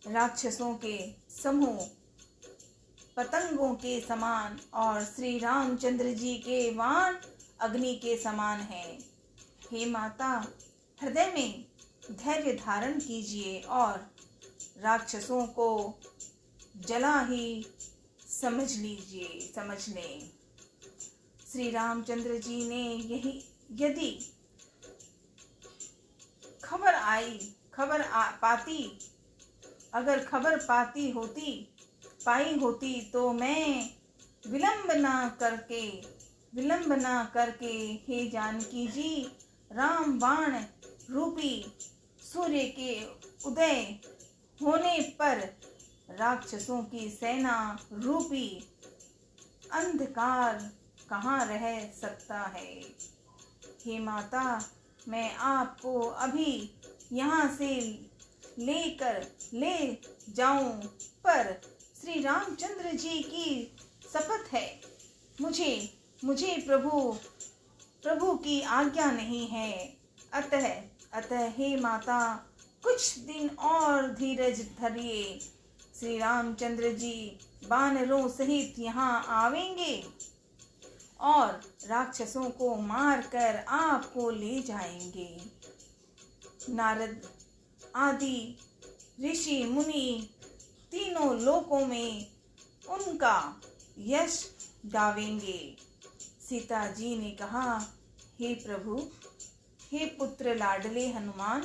राक्षसों के समूह पतंगों के समान और श्री रामचंद्र जी के बाण अग्नि के समान हैं। हे माता, हृदय में धैर्य धारण कीजिए और राक्षसों को जला ही समझ लें। श्री रामचंद्र जी ने यदि अगर खबर पाई होती तो मैं विलंब ना करके हे जानकी जी, राम बाण रूपी सूर्य के उदय होने पर राक्षसों की सेना रूपी अंधकार कहाँ रह सकता है। हे माता, मैं आपको अभी यहाँ से ले जाऊं, पर श्री रामचंद्र जी की शपथ है, मुझे प्रभु की आज्ञा नहीं है। अतः हे माता, कुछ दिन और धीरज धरिए। श्री रामचंद्र जी वानरों सहित यहाँ आवेंगे और राक्षसों को मारकर आपको ले जाएंगे। नारद आदि ऋषि मुनि तीनों लोकों में उनका यश गावेंगे। सीता जी ने कहा, हे प्रभु, हे पुत्र लाडले हनुमान,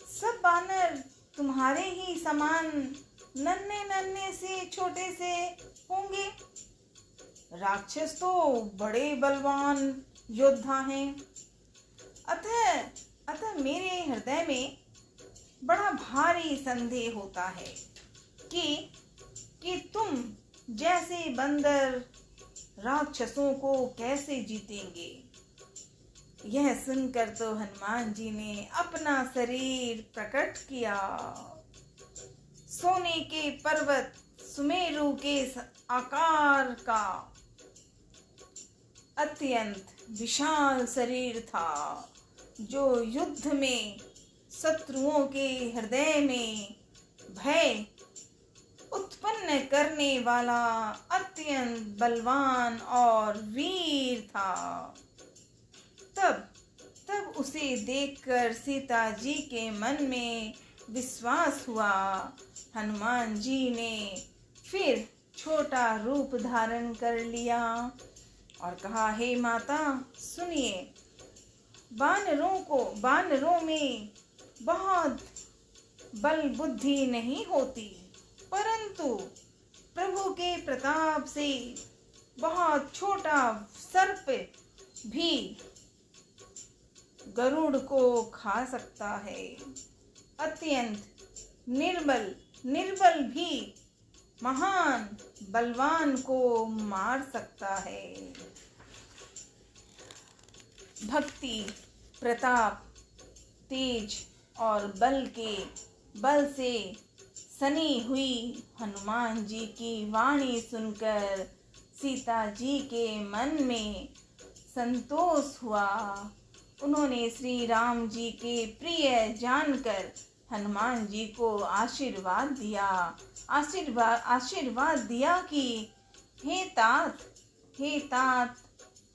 सब वानर तुम्हारे ही समान नन्हे से छोटे से होंगे। राक्षस तो बड़े बलवान योद्धा हैं। अतः मेरे हृदय में बड़ा भारी संदेह होता है कि तुम जैसे बंदर राक्षसों को कैसे जीतेंगे। यह सुनकर तो हनुमान जी ने अपना शरीर प्रकट किया। सोने के पर्वत सुमेरु के आकार का अत्यंत विशाल शरीर था, जो युद्ध में शत्रुओं के हृदय में भय उत्पन्न करने वाला अत्यंत बलवान और वीर था। तब उसे देखकर सीता जी के मन में विश्वास हुआ। हनुमान जी ने फिर छोटा रूप धारण कर लिया और कहा, हे माता सुनिए, वानरों में बहुत बल बुद्धि नहीं होती, परंतु प्रभु के प्रताप से बहुत छोटा सर्प भी गरुड़ को खा सकता है। अत्यंत निर्बल भी महान बलवान को मार सकता है। भक्ति, प्रताप, तेज और बल से सनी हुई हनुमान जी की वाणी सुनकर सीता जी के मन में संतोष हुआ। उन्होंने श्री राम जी के प्रिय जानकर हनुमान जी को आशीर्वाद दिया कि हे तात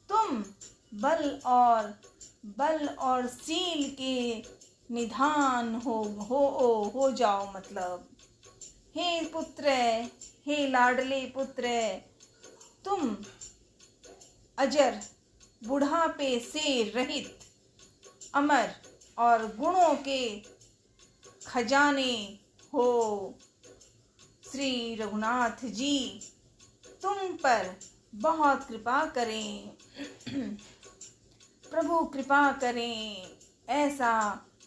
तुम बल और शील के निधान हो जाओ। मतलब हे लाडले पुत्र, तुम अजर, बुढ़ापे से रहित, अमर और गुणों के खजाने हो। श्री रघुनाथ जी तुम पर बहुत कृपा करें, प्रभु कृपा करें।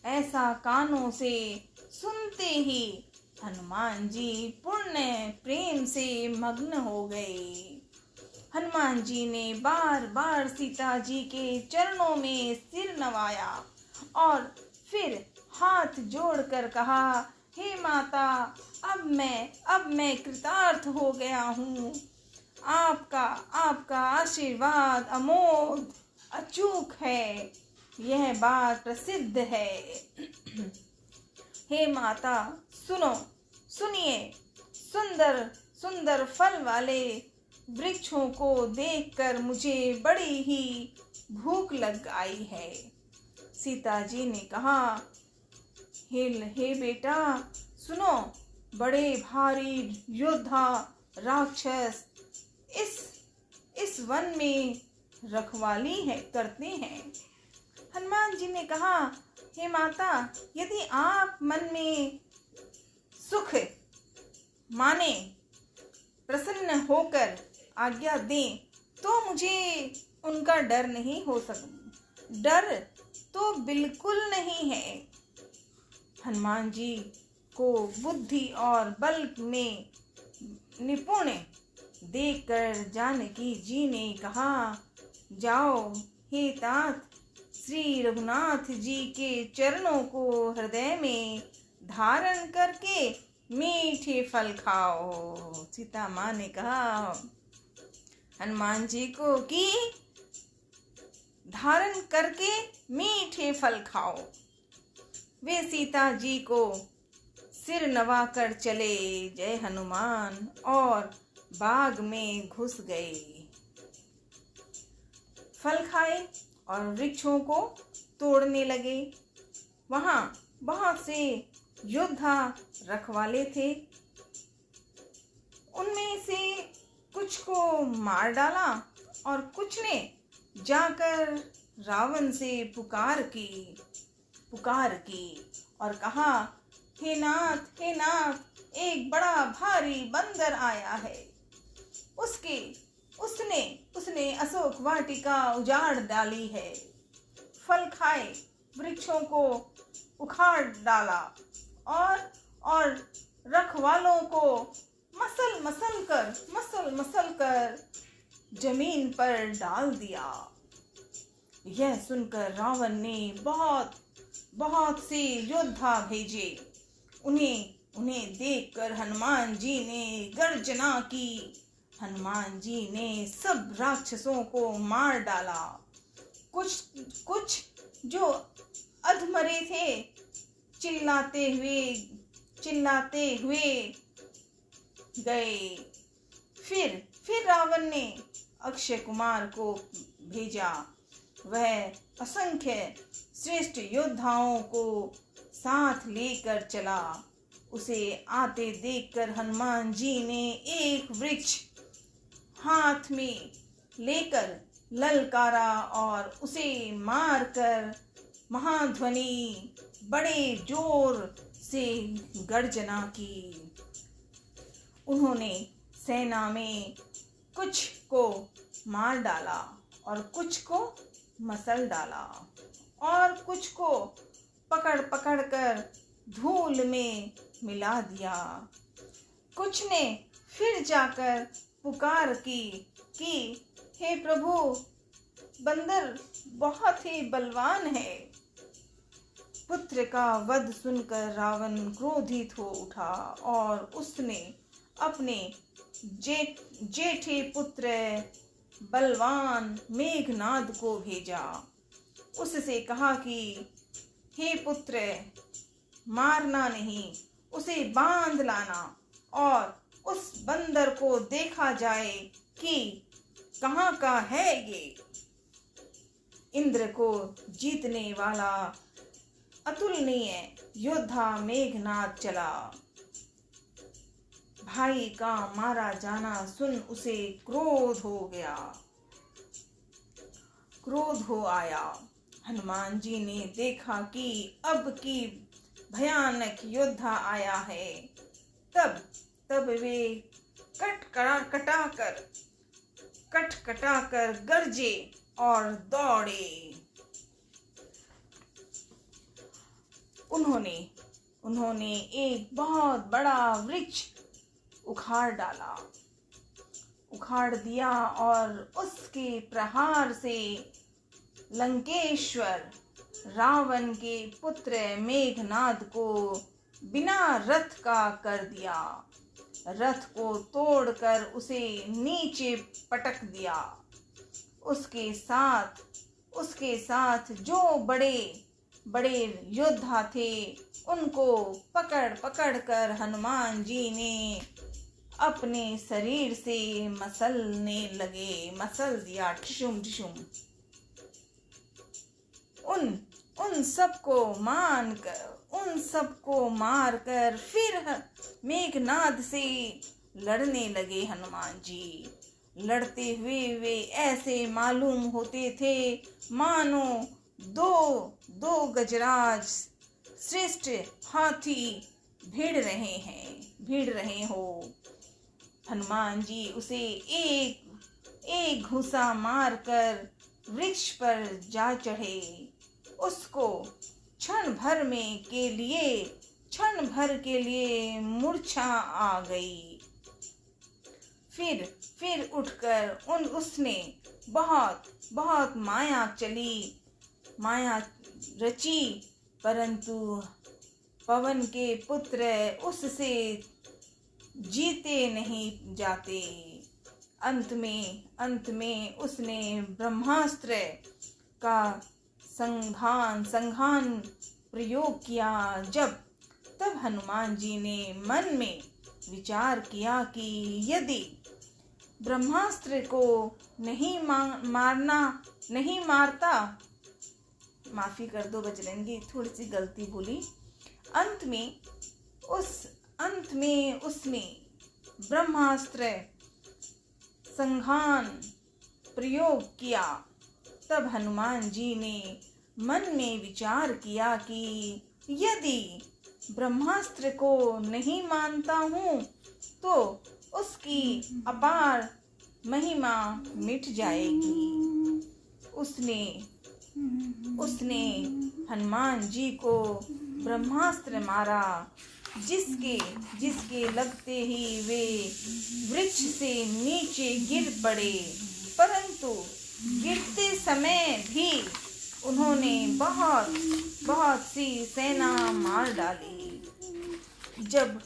ऐसा कानों से सुनते ही हनुमान जी पूर्ण प्रेम से मग्न हो गए। हनुमान जी ने बार बार सीता जी के चरणों में सिर नवाया और फिर हाथ जोड़कर कहा, हे माता, अब मैं कृतार्थ हो गया हूँ। आपका आशीर्वाद अमोघ अचूक है, यह बात प्रसिद्ध है। हे माता सुनिए, सुंदर फल वाले वृक्षों को देखकर मुझे बड़ी ही भूख लग आई है। सीता जी ने कहा, हे बेटा सुनो, बड़े भारी योद्धा राक्षस इस वन में रखवाली करते हैं। हनुमान जी ने कहा, हे माता, यदि आप मन में सुख माने, प्रसन्न होकर आज्ञा दें, तो मुझे उनका डर नहीं हो सकता। डर तो बिल्कुल नहीं है। हनुमान जी को बुद्धि और बल में निपुण देखकर जानकी जी ने कहा, जाओ हे तात, श्री रघुनाथ जी के चरणों को हृदय में धारण करके मीठे फल खाओ। सीता माँ ने कहा हनुमान जी को कि धारण करके मीठे फल खाओ। वे सीता जी को सिर नवा कर चले, जय हनुमान, और बाग में घुस गए। फल खाए और वृक्षों को तोड़ने लगे। वहां बहुत से योद्धा रखवाले थे। उनमें से कुछ को मार डाला और कुछ ने जाकर रावण से पुकार की और कहा, हे नाथ, एक बड़ा भारी बंदर आया है। उसने अशोक वाटिका उजाड़ डाली है, फल खाए, वृक्षों को उखाड़ डाला और रखवालों को मसल कर जमीन पर डाल दिया। यह सुनकर रावण ने बहुत से योद्धा भेजे। उन्हें देखकर हनुमान जी ने गर्जना की। हनुमान जी ने सब राक्षसों को मार डाला। कुछ जो अधमरे थे चिल्लाते हुए गए। फिर रावण ने अक्षय कुमार को भेजा। वह असंख्य श्रेष्ठ योद्धाओं को साथ लेकर चला। उसे आते देखकर हनुमान जी ने एक वृक्ष हाथ में लेकर ललकारा और उसे मारकर महाध्वनि बड़े जोर से गर्जना की। उन्होंने सेना में कुछ को मार डाला और कुछ को मसल डाला और कुछ को पकड़ पकड़ कर धूल में मिला दिया। कुछ ने फिर जाकर पुकार की कि हे प्रभु, बंदर बहुत ही बलवान है। पुत्र का वध सुनकर रावण क्रोधित हो उठा और उसने अपने जेठे पुत्र बलवान मेघनाद को भेजा। उससे कहा कि हे पुत्र, मारना नहीं, उसे बांध लाना और उस बंदर को देखा जाए कि कहाँ का है ये। इंद्र को जीतने वाला अतुलनीय योद्धा मेघनाद चला। भाई का मारा जाना सुन उसे क्रोध हो आया। हनुमान जी ने देखा कि अब की भयानक योद्धा आया है। तब वे कट-कटा-कर गरजे और दौड़े। उन्होंने एक बहुत बड़ा वृक्ष उखाड़ दिया और उसके प्रहार से लंकेश्वर रावण के पुत्र मेघनाद को बिना रथ का कर दिया। रथ को तोड़कर उसे नीचे पटक दिया। उसके साथ जो बड़े बड़े योद्धा थे उनको पकड़ कर हनुमान जी ने अपने शरीर से मसल दिया। ठिशुम ठिशुम। उन सबको मारकर फिर मेघनाद से लड़ने लगे। हनुमान जी लड़ते हुए वे ऐसे मालूम होते थे मानो दो गजराज श्रेष्ठ हाथी भिड़ रहे हो। हनुमान जी उसे एक घुसा मारकर वृक्ष पर जा चढ़े। उसको क्षण भर के लिए मूर्छा आ गई। फिर उठकर उसने बहुत माया रची, परंतु पवन के पुत्र उससे जीते नहीं जाते। अंत में उसने ब्रह्मास्त्र का संघान प्रयोग किया। तब हनुमान जी ने मन में विचार किया कि यदि ब्रह्मास्त्र को नहीं मारता, माफी कर दो बजरंगी, थोड़ी सी गलती बोली। अंत में उसने ब्रह्मास्त्र संघान प्रयोग किया। तब हनुमान जी ने मन में विचार किया कि यदि ब्रह्मास्त्र को नहीं मानता हूँ तो उसकी अपार महिमा मिट जाएगी। उसने हनुमान जी को ब्रह्मास्त्र मारा, जिसके लगते ही वे वृक्ष से नीचे गिर पड़े। परंतु गिरते समय भी उन्होंने बहुत सी सेना मार डाली। जब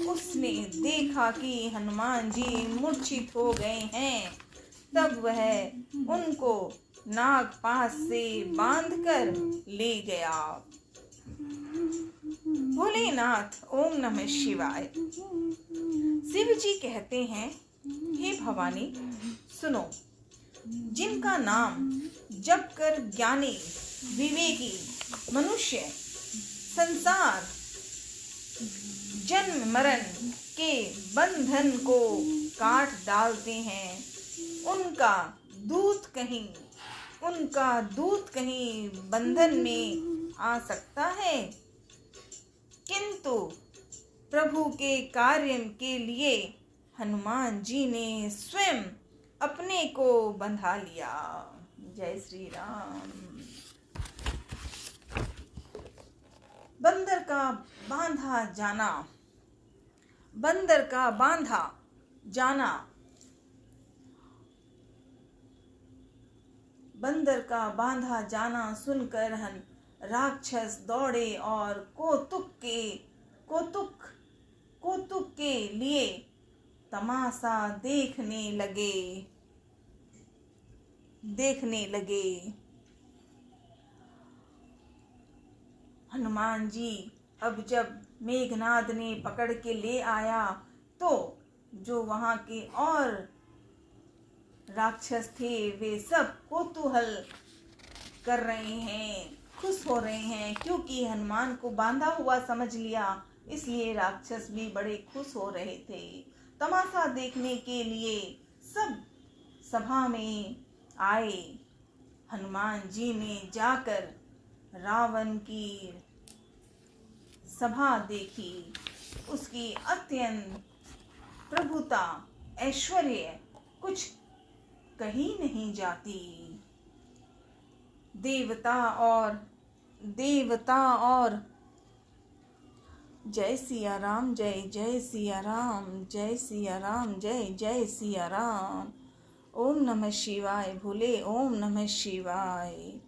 उसने देखा कि हनुमान जी मूर्छित हो गए हैं, तब वह उनको नागपाश से बांधकर ले गया। भोलेनाथ, ओम नमः शिवाय। शिव जी कहते हैं, हे भवानी सुनो, जिनका नाम जप कर ज्ञानी विवेकी मनुष्य संसार जन्म मरण के बंधन को काट डालते हैं। उनका दूत कहीं बंधन में आ सकता है, किंतु प्रभु के कार्य के लिए हनुमान जी ने स्वयं अपने को बंधा लिया। जय श्री राम। बंदर का बांधा जाना। बंदर का बांधा जाना। बंदर का बांधा जाना सुनकर राक्षस दौड़े और कौतुक के लिए तमाशा देखने लगे। हनुमान जी अब जब मेघनाद ने पकड़ के ले आया तो जो वहां के और राक्षस थे वे सब कौतूहल कर रहे हैं, खुश हो रहे हैं, क्योंकि हनुमान को बांधा हुआ समझ लिया, इसलिए राक्षस भी बड़े खुश हो रहे थे। तमाशा देखने के लिए सब सभा में आए। हनुमान जी ने जाकर रावण की सभा देखी। उसकी अत्यंत प्रभुता, ऐश्वर्य कुछ कही नहीं जाती। देवता और जय सिया राम, जय जय सिया राम, जय सिया राम, जय जय सिया राम। ओम नमः शिवाय भोले, ओम नमः शिवाय,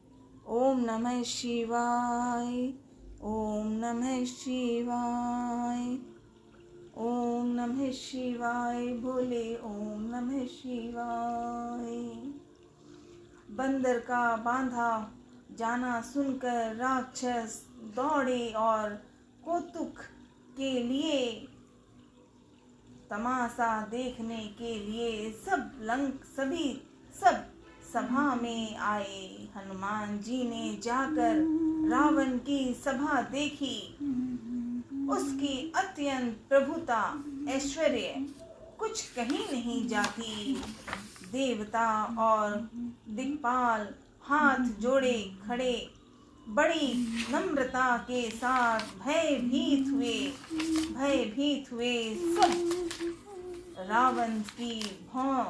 ओम नमः शिवाय, ओम नमः शिवाय, ओम नमः शिवाय भोले, ओम नमः शिवाय। बंदर का बांधा जाना सुनकर राक्षस दौड़े और कौतुक के लिए तमाशा देखने के लिए सब सभा में आए। हनुमान जी ने जाकर रावण की सभा देखी। उसकी अत्यंत प्रभुता, ऐश्वर्य कुछ कहीं नहीं जाती। देवता और दिक्पाल हाथ जोड़े खड़े बड़ी नम्रता के साथ भयभीत हुए सब रावण की भौं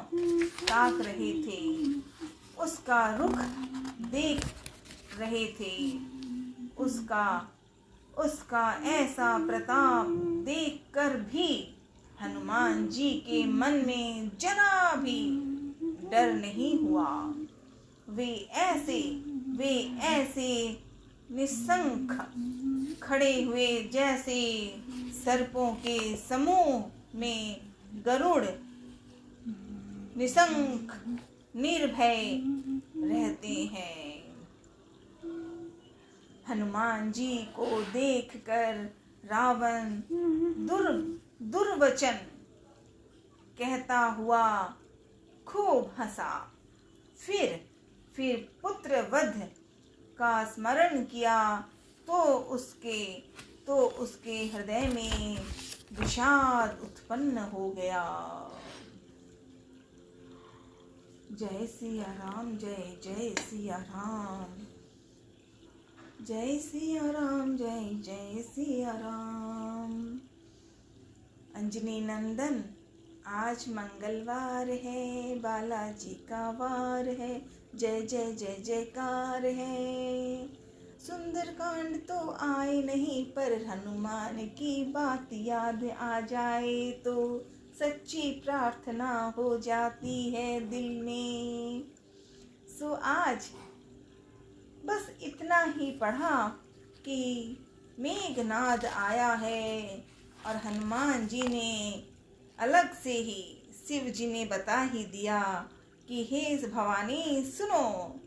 ताक रहे थे, उसका रुख देख रहे थे। उसका ऐसा प्रताप देखकर भी हनुमान जी के मन में जरा भी डर नहीं हुआ। वे ऐसे निशंक खड़े हुए जैसे सर्पों के समूह में गरुड़ निशंक निर्भय रहते हैं। हनुमान जी को देखकर रावण दुर्वचन कहता हुआ खूब हंसा। फिर पुत्र वध का स्मरण किया तो उसके हृदय में विषाद उत्पन्न हो गया। जय सिया राम, जय जय सिया राम, जय सिया राम, जय जय सिया राम। अंजनी नंदन, आज मंगलवार है, बालाजी का वार है, जय जय जय जयकार है। सुंदरकांड तो आए नहीं, पर हनुमान की बात याद आ जाए तो सच्ची प्रार्थना हो जाती है दिल में। सो आज बस इतना ही पढ़ा कि मेघनाद आया है और हनुमान जी ने अलग से ही शिव जी ने बता ही दिया कि हे भवानी सुनो,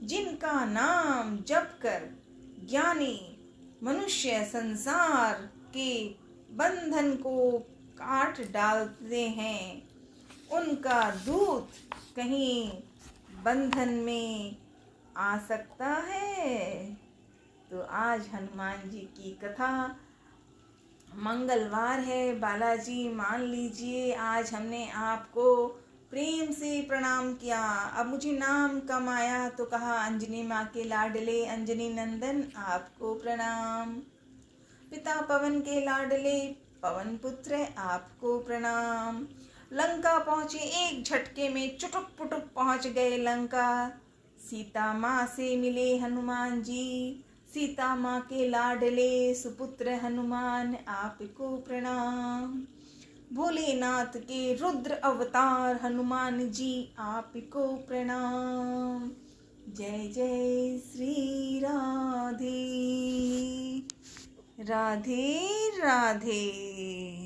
जिनका नाम जप कर ज्ञानी मनुष्य संसार के बंधन को काट डालते हैं, उनका दूत कहीं बंधन में आ सकता है। तो आज हनुमान जी की कथा मंगलवार है बालाजी, मान लीजिए आज हमने आपको प्रेम से प्रणाम किया। अब मुझे नाम कम आया तो कहा अंजनी माँ के लाडले अंजनी नंदन आपको प्रणाम। पिता पवन के लाडले पवन पुत्र आपको प्रणाम। लंका पहुँचे एक झटके में, चुटुक पुटुक पहुँच गए लंका। सीता माँ से मिले हनुमान जी, सीता माँ के लाडले सुपुत्र हनुमान आपको प्रणाम। भोलेनाथ के रुद्र अवतार हनुमान जी आपको प्रणाम। जय जय श्री राधे राधे राधे।